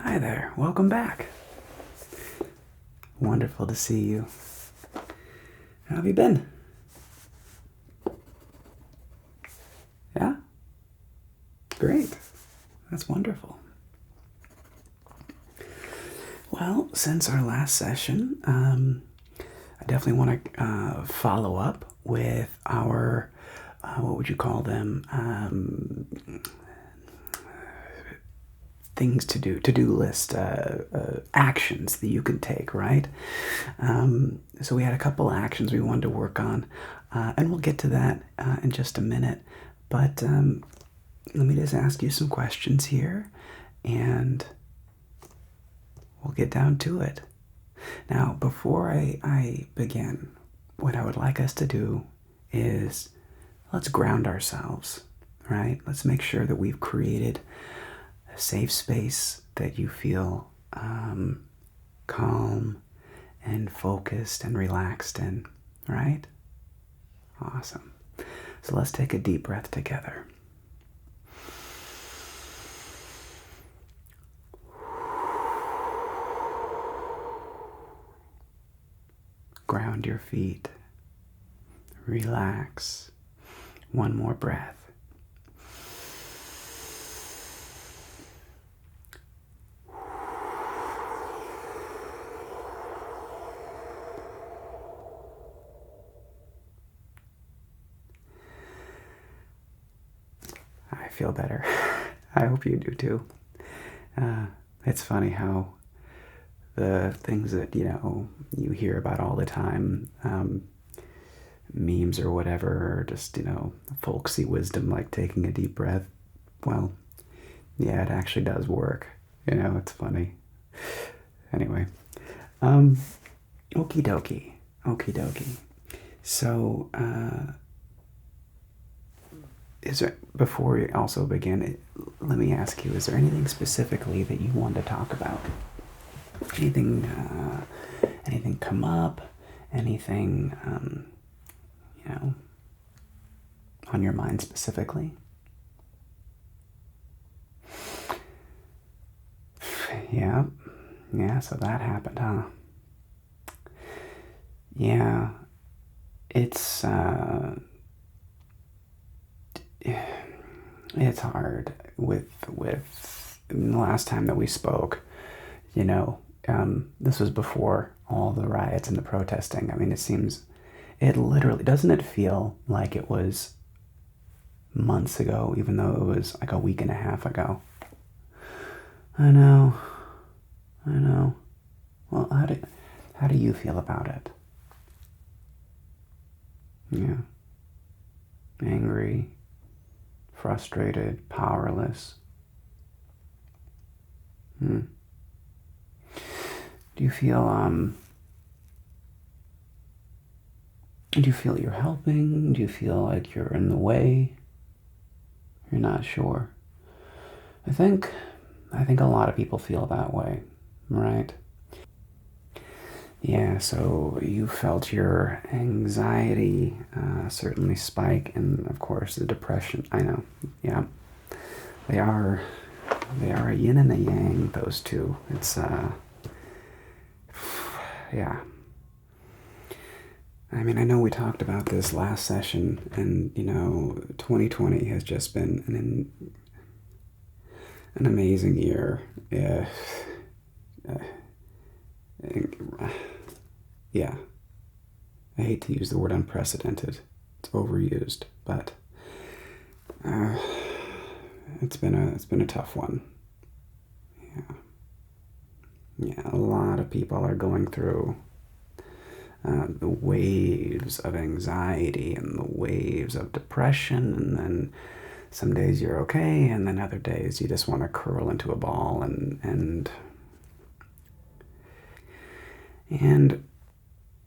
Hi there, welcome back. Wonderful to see you. How have you been? Yeah? Great. That's wonderful. Well, since our last session, I definitely want to follow up with our, what would you call them? Things to-do list, actions that you can take, right? So we had a couple actions we wanted to work on, and we'll get to that in just a minute. But let me just ask you some questions here, and we'll get down to it. Now, before I begin, what I would like us to do is let's ground ourselves, right? Let's make sure that we've created a safe space that you feel calm and focused and relaxed in, right? Awesome. So let's take a deep breath together. Ground your feet. Relax. One more breath. I feel better. I hope you do too. It's funny how the things that, you hear about all the time, memes or whatever, or just, folksy wisdom like taking a deep breath. Well, yeah, it actually does work. It's funny. Anyway, okie dokie. Okie dokie. So, before we also begin, let me ask you, is there anything specifically that you want to talk about? Anything come up? Anything, on your mind specifically? Yeah, so that happened, huh? Yeah, it's hard with the last time that we spoke, this was before all the riots and the protesting. I mean, it literally, doesn't it feel like it was months ago, even though it was like a week and a half ago? I know. Well, how do you feel about it? Yeah. Angry, frustrated, powerless. Do you feel you're helping? Do you feel like you're in the way? You're not sure. I think a lot of people feel that way, right? Yeah, so you felt your anxiety certainly spike, and of course the depression. I know, yeah, they are a yin and a yang. Those two. It's yeah. I mean, I know we talked about this last session, and 2020 has just been an amazing year. Yeah. I hate to use the word unprecedented. It's overused, but it's been a tough one. Yeah, a lot of people are going through the waves of anxiety and the waves of depression, and then some days you're okay, and then other days you just want to curl into a ball and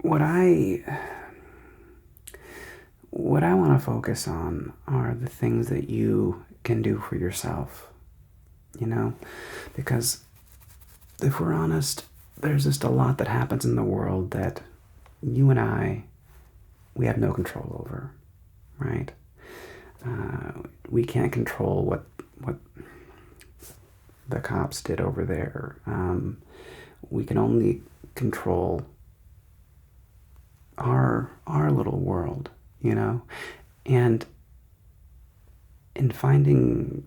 what I want to focus on are the things that you can do for yourself, because if we're honest, there's just a lot that happens in the world that you and we have no control over, right? We can't control what the cops did over there. We can only control our little world, you know, and in finding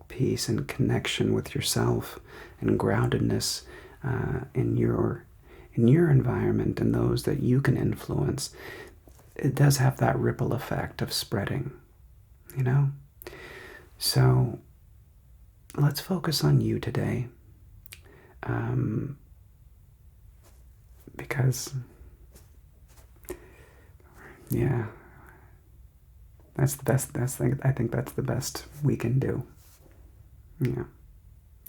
peace and connection with yourself and groundedness in your environment and those that you can influence, it does have that ripple effect of spreading, you know? So let's focus on you today. Because, yeah, that's the best. I think that's the best we can do. Yeah,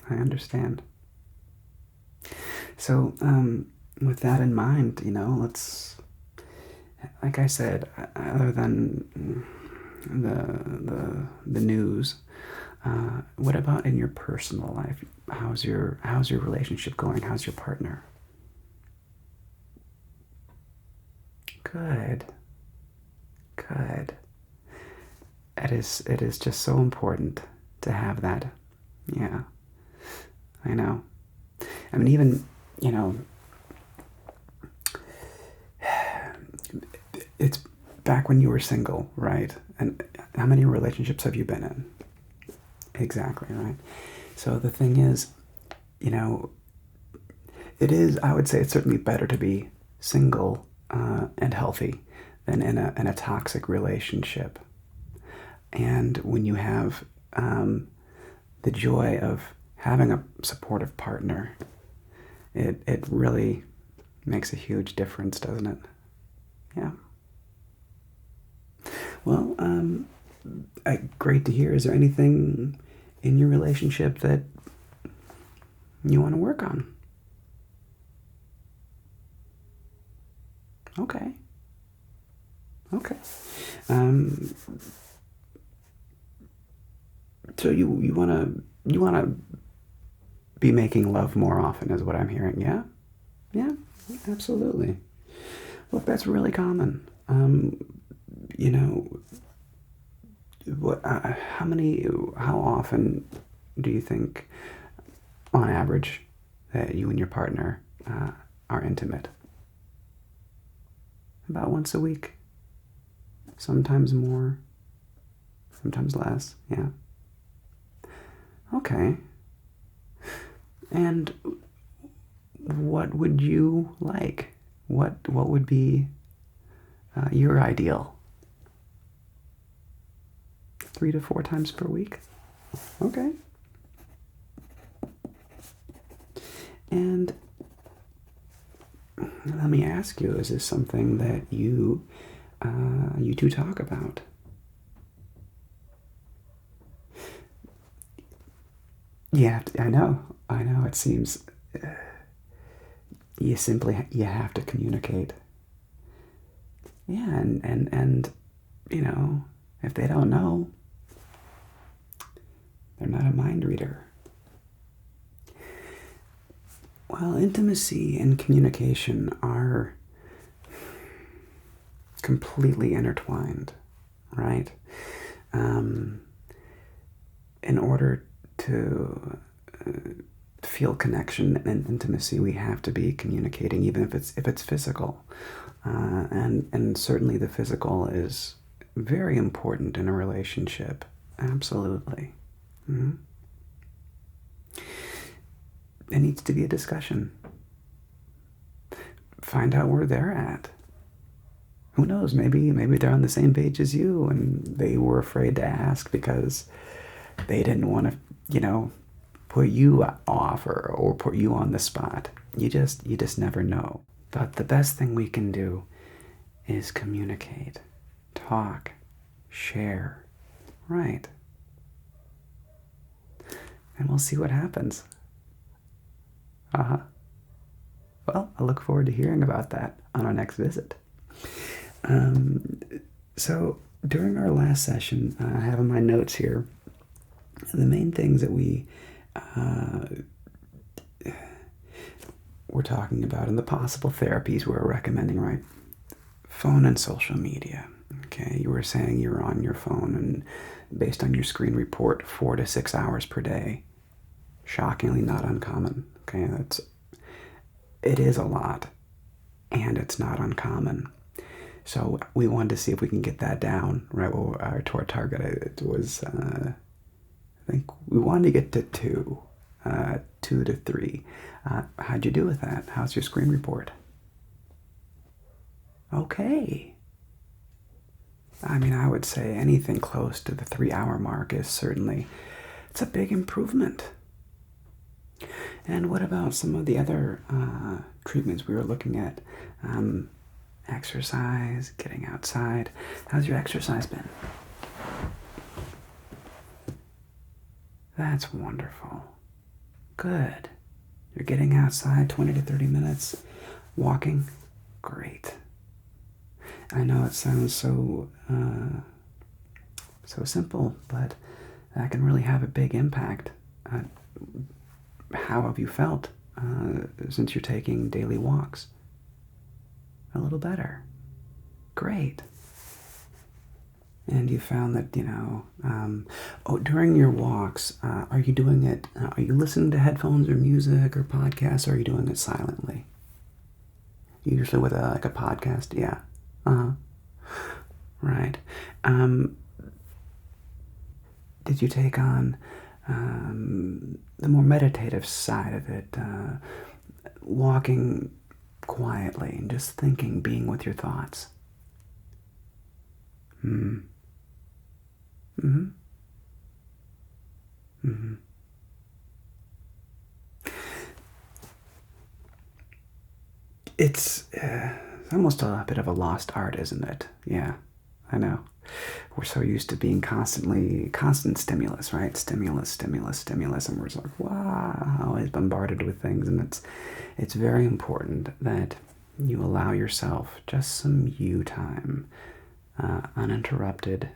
I understand. So, with that in mind, you know, let's, like I said, other than the news, what about in your personal life? How's your relationship going? How's your partner? Good. Good. It is just so important to have that. Yeah. I know. I mean, even, you know, it's back when you were single, right? And how many relationships have you been in? Exactly, right? So the thing is, you know, I would say it's certainly better to be single and healthy than in a toxic relationship. And when you have the joy of having a supportive partner, it really makes a huge difference, doesn't it? Yeah. Well, great to hear. Is there anything in your relationship that you want to work on? Okay. Okay. So you wanna be making love more often, is what I'm hearing. Yeah. Yeah. Absolutely. Look, that's really common. You know, how often do you think, on average, that you and your partner are intimate? About once a week. Sometimes more, sometimes less. Yeah. Okay. And what would you like? What would be your ideal? 3 to 4 times per week? Okay. And let me ask you, is this something that you two talk about? Yeah, I know. It seems you have to communicate. Yeah, and you know, if they don't know, they're not a mind reader. Well, intimacy and communication are completely intertwined, right? In order to feel connection and intimacy, we have to be communicating, even if it's physical, and certainly the physical is very important in a relationship. Absolutely. Mm-hmm. It needs to be a discussion. Find out where they're at. Who knows? Maybe they're on the same page as you, and they were afraid to ask because they didn't want to, you know, put you off or put you on the spot. You just never know. But the best thing we can do is communicate, talk, share, right? And we'll see what happens. Uh-huh. Well, I look forward to hearing about that on our next visit. So during our last session, I have in my notes here the main things that we were talking about and the possible therapies we're recommending, right? Phone and social media. Okay, you were saying you're on your phone, and based on your screen report, 4 to 6 hours per day. Shockingly not uncommon. Okay, it is a lot, and it's not uncommon. So we wanted to see if we can get that down, right? Well, to our target, it was, I think we wanted to get to 2 to 3. How'd you do with that? How's your screen report? Okay. I mean, I would say anything close to the 3 hour mark is certainly, it's a big improvement. And what about some of the other treatments we were looking at? Exercise, getting outside. How's your exercise been? That's wonderful. Good. You're getting outside 20 to 30 minutes, walking. Great. I know it sounds so simple, but that can really have a big impact. How have you felt since you're taking daily walks? A little better. Great. And you found that, during your walks, are you doing it, are you listening to headphones or music or podcasts, or are you doing it silently? Usually with a podcast, yeah. Right. Did you take on the more meditative side of it, walking quietly and just thinking, being with your thoughts? Mm-hmm. Mm-hmm. It's almost a bit of a lost art, isn't it? Yeah, I know. We're so used to being constant stimulus, right? Stimulus, stimulus, stimulus, and we're just like, wow, always bombarded with things. And it's very important that you allow yourself just some you time, uninterrupted,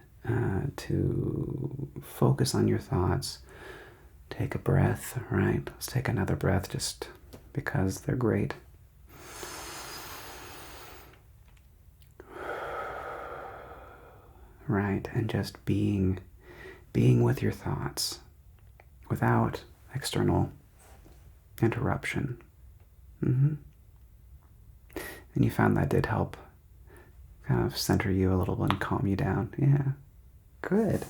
to focus on your thoughts. Take a breath, right? Let's take another breath just because they're great. Right, and just being with your thoughts without external interruption. And you found that did help kind of center you a little bit and calm you down. Yeah, good.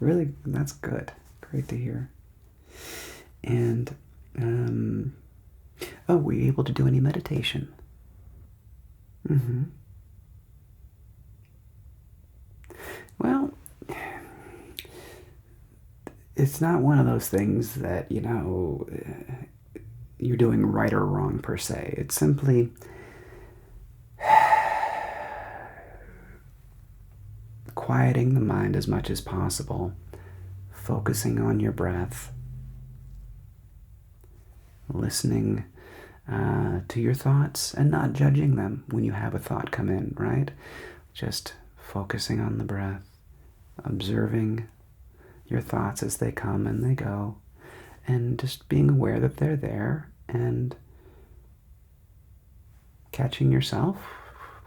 Really, that's good. Great to hear. And, were you able to do any meditation? Well, it's not one of those things that, you're doing right or wrong per se. It's simply quieting the mind as much as possible, focusing on your breath, listening to your thoughts and not judging them when you have a thought come in, right? Just focusing on the breath, observing your thoughts as they come and they go, and just being aware that they're there and catching yourself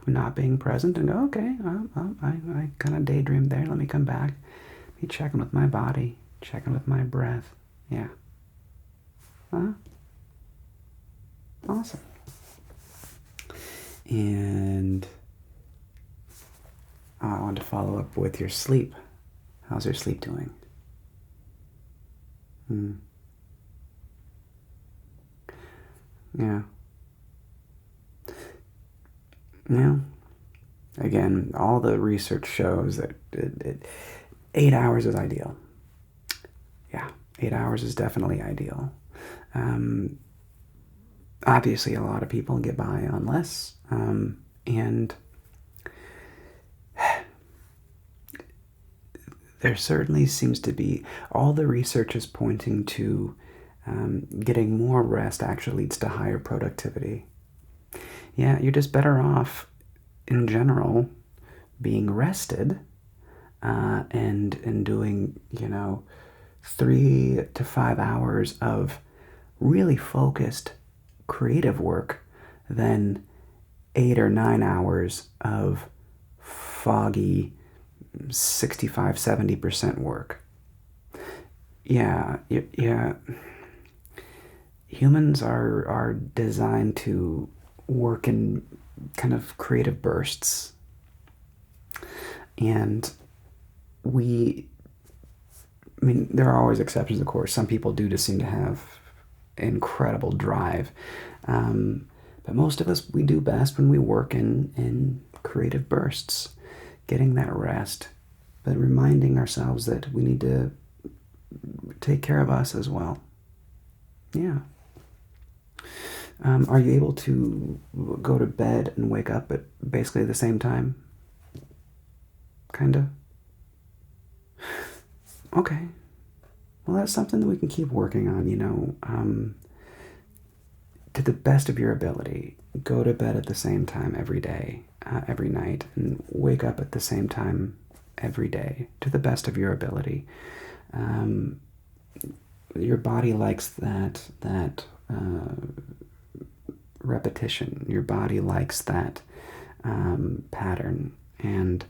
not being present and go, okay, I kind of daydreamed there. Let me come back. Be checking with my body, checking with my breath. Yeah. Awesome. And I want to follow up with your sleep. How's your sleep doing? Yeah. Yeah. Again, all the research shows that 8 hours is ideal. Yeah, 8 hours is definitely ideal. Obviously, a lot of people get by on less, and there certainly seems to be, all the research is pointing to getting more rest actually leads to higher productivity. Yeah, you're just better off in general being rested and doing, 3 to 5 hours of really focused creative work than 8 or 9 hours of foggy 65, 70% work. Yeah, yeah. Humans are designed to work in kind of creative bursts. And I mean, there are always exceptions, of course. Some people do just seem to have incredible drive. But most of us, we do best when we work in creative bursts, getting that rest, but reminding ourselves that we need to take care of us as well. Yeah. Are you able to go to bed and wake up at basically the same time? Kind of? Okay. Well, that's something that we can keep working on, to the best of your ability. Go to bed at the same time every day, every night, and wake up at the same time every day, to the best of your ability. Your body likes that repetition. Your body likes that pattern, and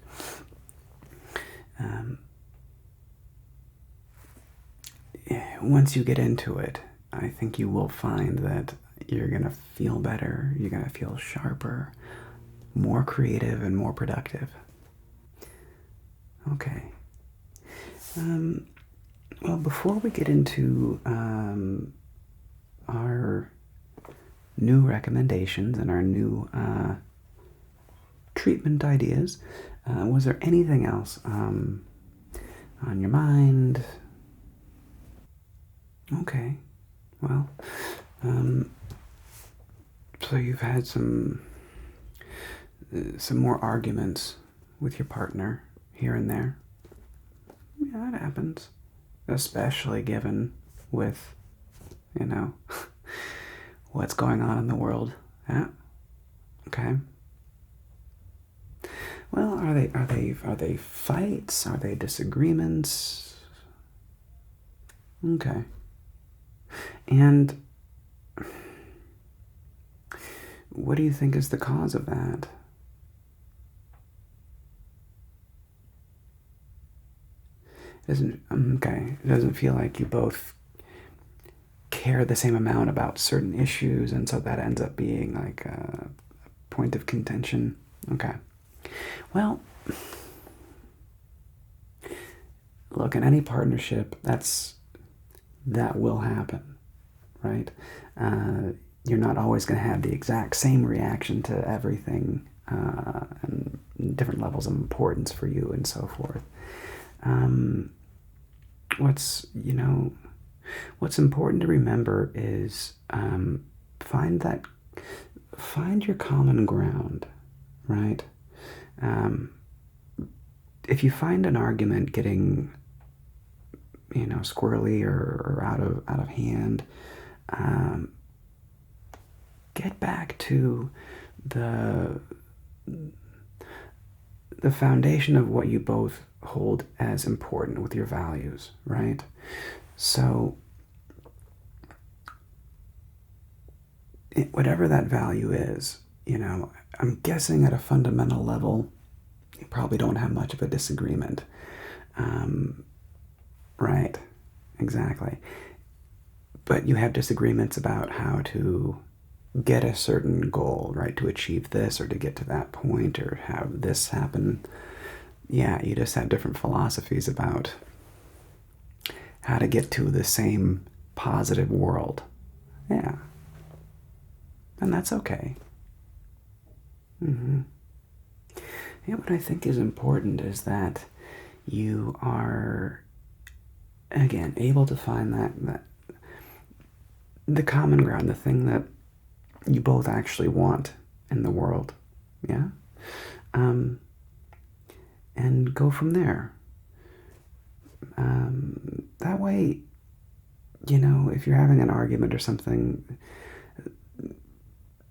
once you get into it, I think you will find that you're going to feel better, you're going to feel sharper, more creative, and more productive. Okay. Well, before we get into our new recommendations and our new treatment ideas, was there anything else on your mind? Okay. Well, so you've had some more arguments with your partner here and there. Yeah, that happens. Especially given with, what's going on in the world. Yeah. Okay. Well, are they fights? Are they disagreements? Okay. And what do you think is the cause of that? It doesn't feel like you both care the same amount about certain issues, and so that ends up being like a point of contention. Okay. Well, look, in any partnership, that will happen, right? You're not always going to have the exact same reaction to everything, and different levels of importance for you and so forth. What's important to remember is find your common ground, right? If you find an argument getting squirrely or out of hand, get back to the foundation of what you both hold as important with your values, right? So whatever that value is, I'm guessing at a fundamental level, you probably don't have much of a disagreement. Right, exactly. But you have disagreements about how to get a certain goal, right? To achieve this or to get to that point or have this happen. Yeah, you just have different philosophies about how to get to the same positive world. Yeah. And that's okay. Yeah, what I think is important is that you are, again, able to find that the common ground, the thing that you both actually want in the world. Yeah? And go from there. That way, if you're having an argument or something,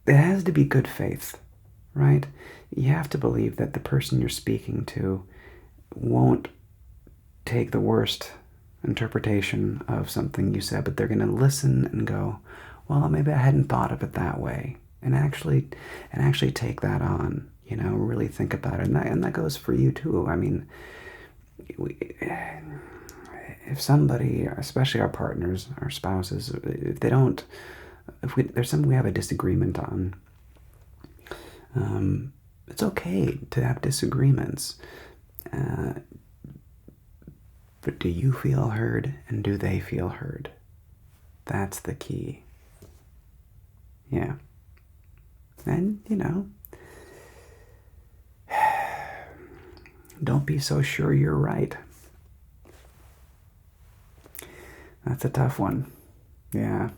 it has to be good faith, right? You have to believe that the person you're speaking to won't take the worst interpretation of something you said, but they're going to listen and go, well, maybe I hadn't thought of it that way, and actually take that on, really think about it. And that goes for you too. I mean, if somebody, especially our partners, our spouses, if they don't, there's something we have a disagreement on, it's okay to have disagreements. But do you feel heard, and do they feel heard? That's the key. Yeah. And, don't be so sure you're right. That's a tough one. Yeah.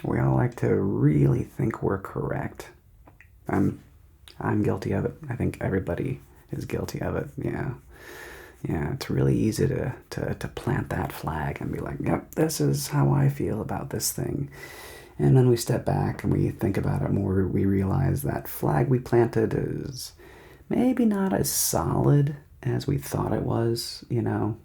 We all like to really think we're correct. I'm guilty of it. I think everybody is guilty of it. Yeah. Yeah, it's really easy to plant that flag and be like, yep, this is how I feel about this thing. And then we step back and we think about it more. We realize that flag we planted is maybe not as solid as we thought it was, or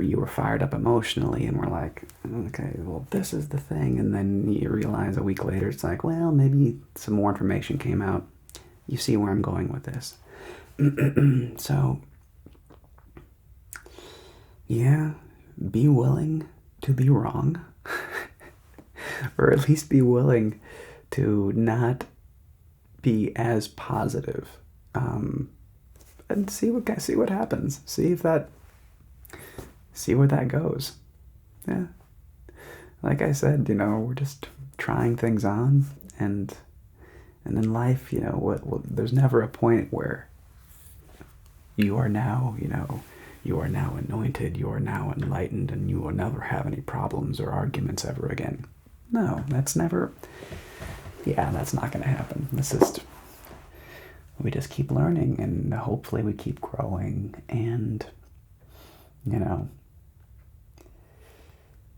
you were fired up emotionally and we're like, okay, well, this is the thing. And then you realize a week later, it's like, well, maybe some more information came out. You see where I'm going with this. So, yeah, be willing to be wrong, or at least be willing to not be as positive, and see what happens. See where that goes. Yeah, like I said, we're just trying things on, and in life, there's never a point where you are now anointed, you are now enlightened, and you will never have any problems or arguments ever again. No, that's not going to happen. We just keep learning, and hopefully we keep growing, and,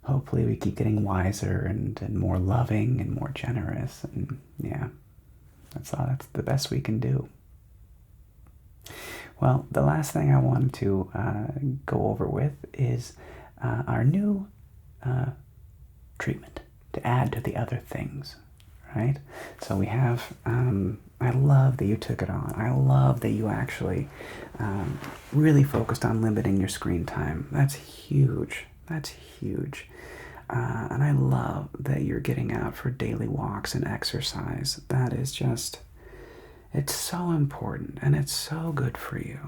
hopefully we keep getting wiser and more loving and more generous, and yeah, that's the best we can do. Well, the last thing I wanted to go over with is our new treatment to add to the other things, right? So we have, I love that you took it on. I love that you actually really focused on limiting your screen time. That's huge. That's huge. And I love that you're getting out for daily walks and exercise. That is just... it's so important, and it's so good for you.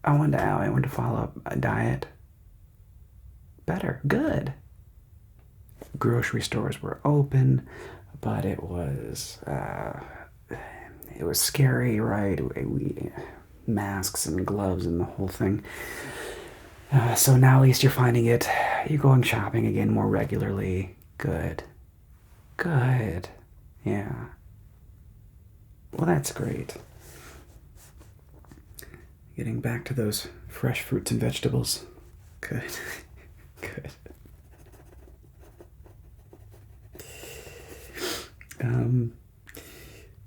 I wanted to follow up a diet. Better. Good. Grocery stores were open, but it was scary, right? Masks and gloves and the whole thing. So now at least you're finding it. You're going shopping again more regularly. Good. Good. Yeah. Well, that's great. Getting back to those fresh fruits and vegetables. Good. Good.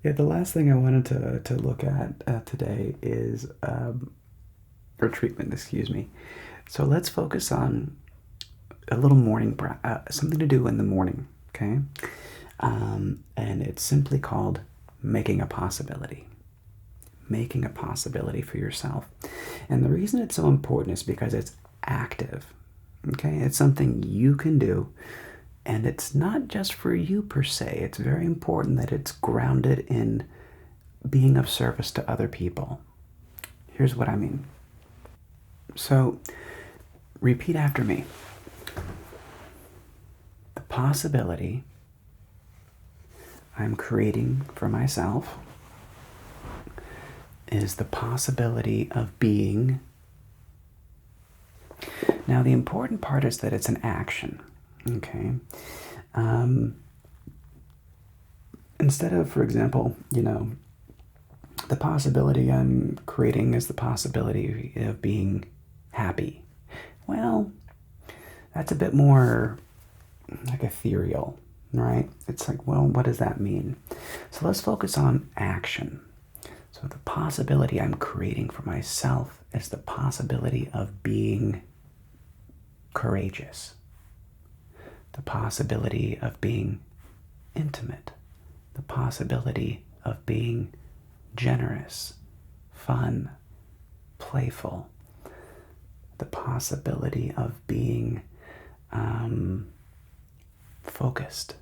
Yeah, the last thing I wanted to look at today is, or treatment, excuse me. So let's focus on a little morning, something to do in the morning, okay? And it's simply called making a possibility. Making a possibility for yourself. And the reason it's so important is because it's active, okay? It's something you can do, and it's not just for you per se. It's very important that it's grounded in being of service to other people. Here's what I mean. So, repeat after me. The possibility I'm creating for myself is the possibility of being. Now, the important part is that it's an action, okay? Instead of, for example, the possibility I'm creating is the possibility of being happy. Well, that's a bit more like ethereal, right? It's like, well, what does that mean? So let's focus on action. So the possibility I'm creating for myself is the possibility of being courageous. The possibility of being intimate. the possibility of being generous, fun, playful, the possibility of being focused,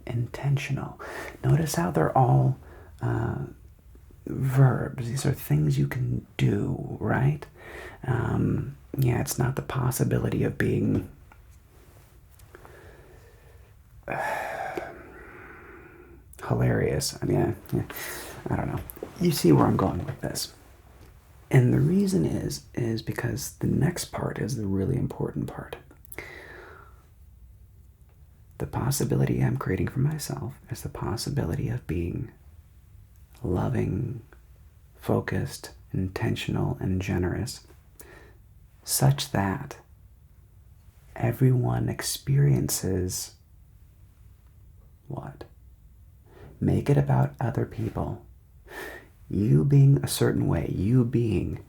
intentional. Notice how they're all verbs. These are things you can do, right? Yeah, it's not the possibility of being hilarious. I mean, I don't know. You see where I'm going with this. And the reason is because the next part is the really important part. The possibility I'm creating for myself is the possibility of being loving, focused, intentional, and generous, such that everyone experiences what? Make it about other people. You being a certain way, you being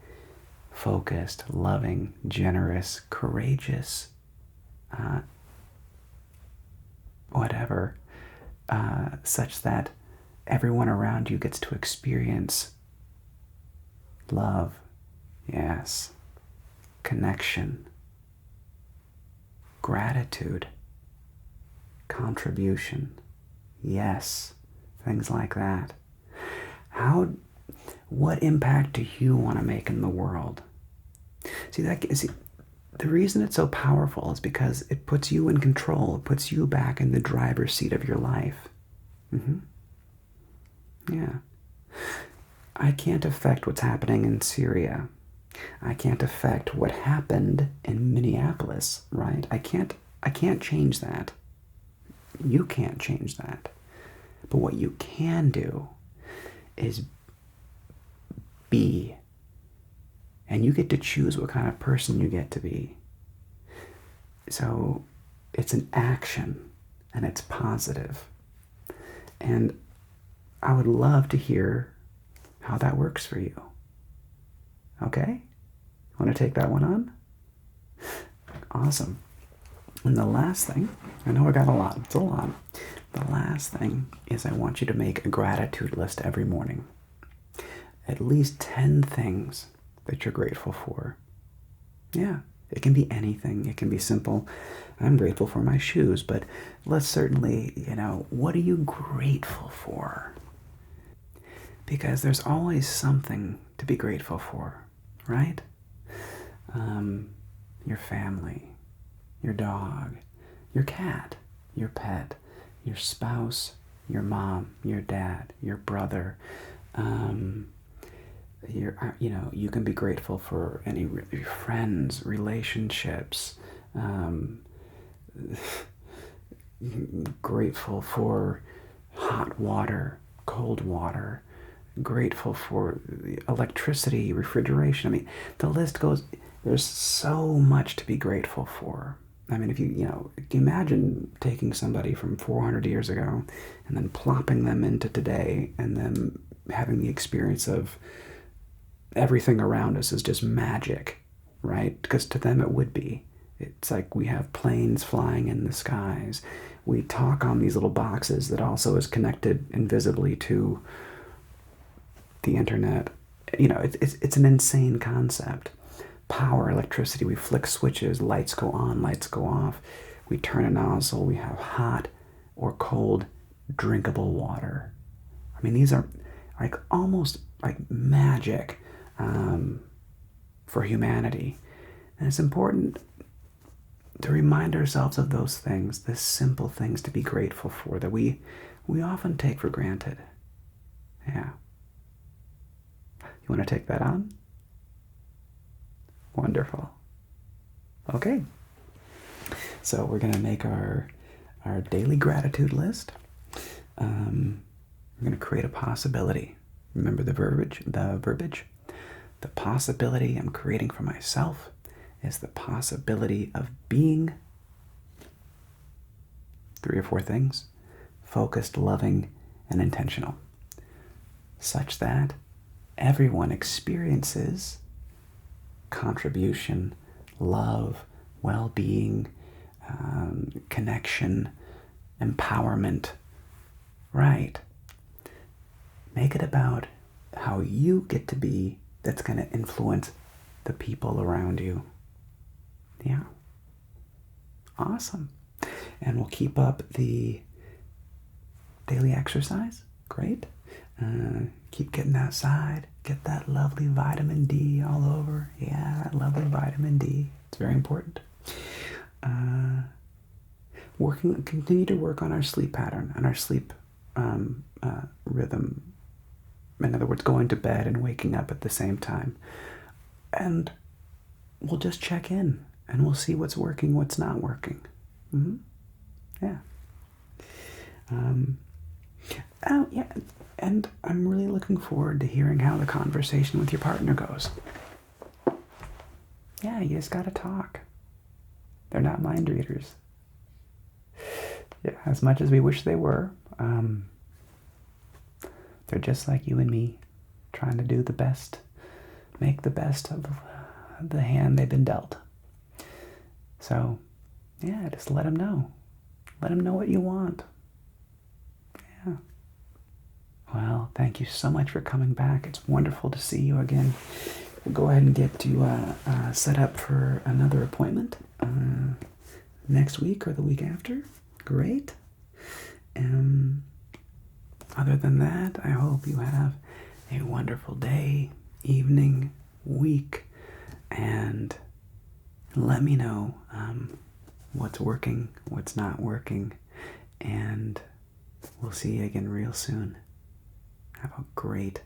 focused, loving, generous, courageous, whatever, such that everyone around you gets to experience love, yes, connection, gratitude, contribution, yes, things like that. What impact do you want to make in the world? See, the reason it's so powerful is because it puts you in control. It puts you back in the driver's seat of your life. Yeah. I can't affect what's happening in Syria. I can't affect what happened in Minneapolis, right? I can't change that. You can't change that. But what you can do is be. And you get to choose what kind of person you get to be. So it's an action, and it's positive. And I would love to hear how that works for you. Okay? Want to take that one on? Awesome. And the last thing, I know I got a lot. It's a lot. The last thing is I want you to make a gratitude list every morning. At least 10 things that you're grateful for. Yeah, it can be anything. It can be simple. I'm grateful for my shoes, but let's certainly, what are you grateful for? Because there's always something to be grateful for, right? Your family, your dog, your cat, your pet, your spouse, your mom, your dad, your brother. You can be grateful for your friends, relationships. Grateful for hot water, cold water. Grateful for electricity, refrigeration. I mean, the list goes. There's so much to be grateful for. I mean, if you imagine taking somebody from 400 years ago and then plopping them into today and then having the experience of everything around us is just magic, right? Because to them it would be. It's like we have planes flying in the skies. We talk on these little boxes that also is connected invisibly to the internet. It's an insane concept. Power, electricity, we flick switches, lights go on, lights go off. We turn a nozzle, we have hot or cold drinkable water. I mean, these are like almost like magic for humanity. And it's important to remind ourselves of those things, the simple things to be grateful for that we often take for granted. Yeah. You want to take that on? Wonderful. Okay. So we're going to make our daily gratitude list. We're going to create a possibility. Remember the verbiage? The possibility I'm creating for myself is the possibility of being 3 or 4 things: focused, loving, and intentional, such that everyone experiences contribution, love, well-being, connection, empowerment, right? Make it about how you get to be that's going to influence the people around you. Yeah. Awesome. And we'll keep up the daily exercise. Great. Keep getting outside. Get that lovely vitamin D all over. Yeah, that lovely vitamin D. It's very important. Continue to work on our sleep pattern and our sleep rhythm. In other words, going to bed and waking up at the same time. And we'll just check in and we'll see what's working, what's not working. Yeah. Oh, yeah. And I'm really looking forward to hearing how the conversation with your partner goes. Yeah, you just gotta talk. They're not mind readers. Yeah, as much as we wish they were, they're just like you and me, trying to do the best, make the best of the hand they've been dealt. So, yeah, just let them know. Let them know what you want. Yeah. Well, thank you so much for coming back. It's wonderful to see you again. We'll go ahead and get to set up for another appointment next week or the week after. Great. Other than that, I hope you have a wonderful day, evening, week, and let me know what's working, what's not working, and we'll see you again real soon. Have a great